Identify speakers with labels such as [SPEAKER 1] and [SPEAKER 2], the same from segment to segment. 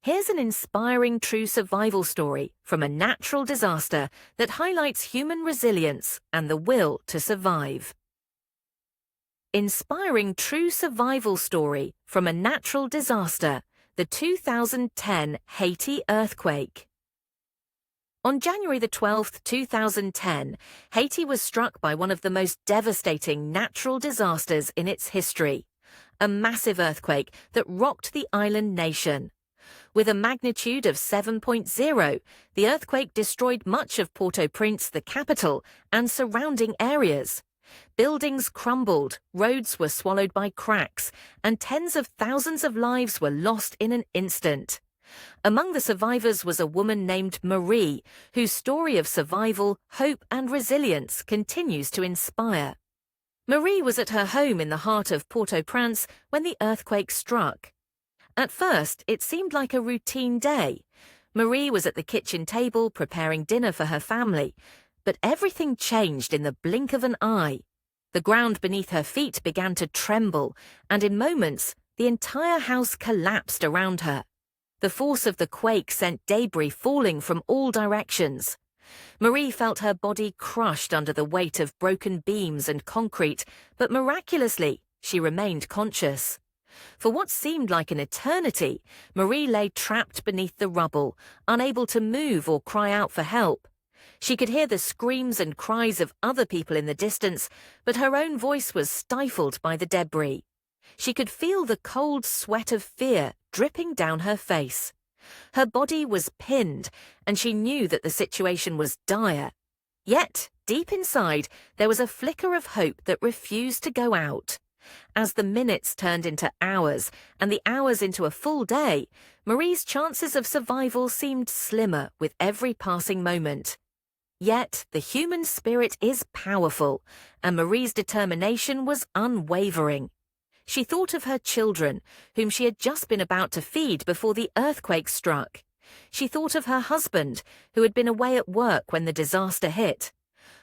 [SPEAKER 1] Here's an inspiring true survival story from a natural disaster that highlights human resilience and the will to survive. Inspiring true survival story from a natural disaster, the 2010 Haiti earthquake. On January 12, 2010, Haiti was struck by one of the most devastating natural disasters in its history, a massive earthquake that rocked the island nation. With a magnitude of 7.0, the earthquake destroyed much of Port-au-Prince, the capital, and surrounding areas. Buildings crumbled, roads were swallowed by cracks, and tens of thousands of lives were lost in an instant. Among the survivors was a woman named Marie, whose story of survival, hope, and resilience continues to inspire. Marie was at her home in the heart of Port-au-Prince when the earthquake struck. At first, it seemed like a routine day. Marie was at the kitchen table preparing dinner for her family, but everything changed in the blink of an eye. The ground beneath her feet began to tremble, and in moments, the entire house collapsed around her. The force of the quake sent debris falling from all directions. Marie felt her body crushed under the weight of broken beams and concrete, but miraculously, she remained conscious. For what seemed like an eternity, Marie lay trapped beneath the rubble, unable to move or cry out for help. She could hear the screams and cries of other people in the distance, but her own voice was stifled by the debris. She could feel the cold sweat of fear dripping down her face. Her body was pinned, and she knew that the situation was dire. Yet, deep inside, there was a flicker of hope that refused to go out. As the minutes turned into hours and the hours into a full day, Marie's chances of survival seemed slimmer with every passing moment. Yet, the human spirit is powerful, and Marie's determination was unwavering. She thought of her children, whom she had just been about to feed before the earthquake struck. She thought of her husband, who had been away at work when the disaster hit.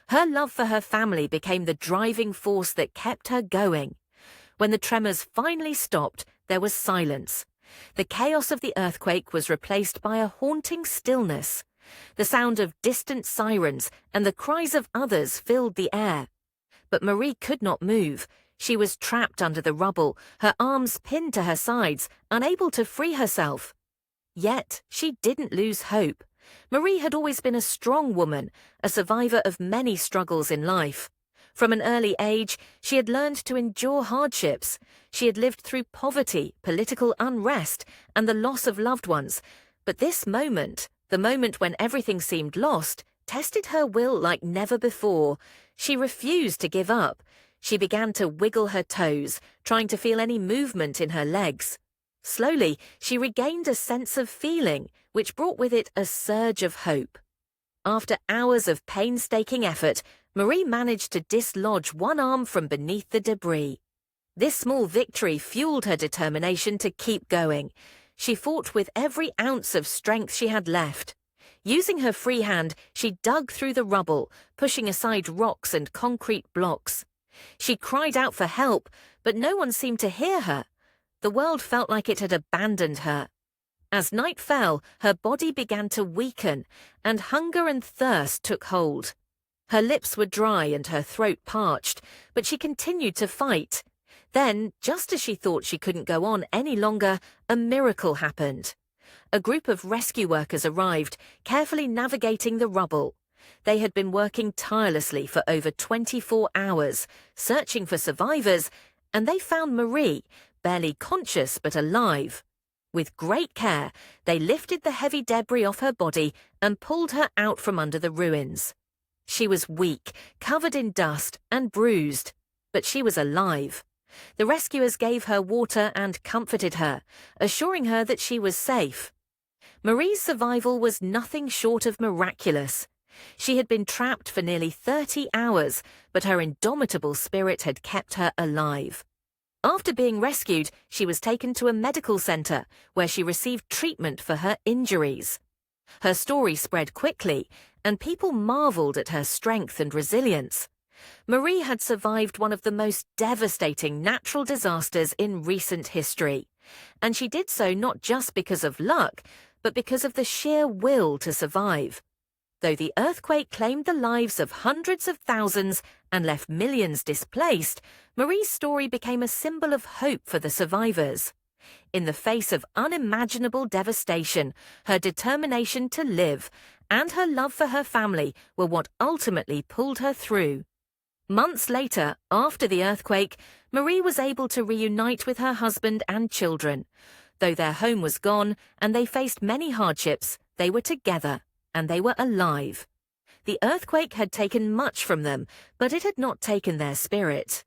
[SPEAKER 1] Her love for her family became the driving force that kept her going. When the tremors finally stopped, there was silence. The chaos of the earthquake was replaced by a haunting stillness. The sound of distant sirens and the cries of others filled the air. But Marie could not move. She was trapped under the rubble, her arms pinned to her sides, unable to free herself. Yet she didn't lose hope. Marie had always been a strong woman, a survivor of many struggles in life. From an early age, she had learned to endure hardships. She had lived through poverty, political unrest, and the loss of loved ones. But this moment, the moment when everything seemed lost, tested her will like never before. She refused to give up. She began to wiggle her toes, trying to feel any movement in her legs. Slowly, she regained a sense of feeling, which brought with it a surge of hope. After hours of painstaking effort, Marie managed to dislodge one arm from beneath the debris. This small victory fueled her determination to keep going. She fought with every ounce of strength she had left. Using her free hand, she dug through the rubble, pushing aside rocks and concrete blocks. She cried out for help, but no one seemed to hear her. The world felt like it had abandoned her. As night fell, her body began to weaken, and hunger and thirst took hold. Her lips were dry and her throat parched, but she continued to fight. Then, just as she thought she couldn't go on any longer, a miracle happened. A group of rescue workers arrived, carefully navigating the rubble. They had been working tirelessly for over 24 hours, searching for survivors, and they found Marie, barely conscious but alive. With great care, they lifted the heavy debris off her body and pulled her out from under the ruins. She was weak, covered in dust, and bruised, but she was alive. The rescuers gave her water and comforted her, assuring her that she was safe. Marie's survival was nothing short of miraculous. She had been trapped for nearly 30 hours, but her indomitable spirit had kept her alive. After being rescued, she was taken to a medical center where she received treatment for her injuries. Her story spread quickly, and people marveled at her strength and resilience. Marie had survived one of the most devastating natural disasters in recent history. And she did so not just because of luck, but because of the sheer will to survive. Though the earthquake claimed the lives of hundreds of thousands and left millions displaced, Marie's story became a symbol of hope for the survivors. In the face of unimaginable devastation, her determination to live and her love for her family were what ultimately pulled her through. Months later, after the earthquake, Marie was able to reunite with her husband and children. Though their home was gone and they faced many hardships, they were together and they were alive. The earthquake had taken much from them, but it had not taken their spirit.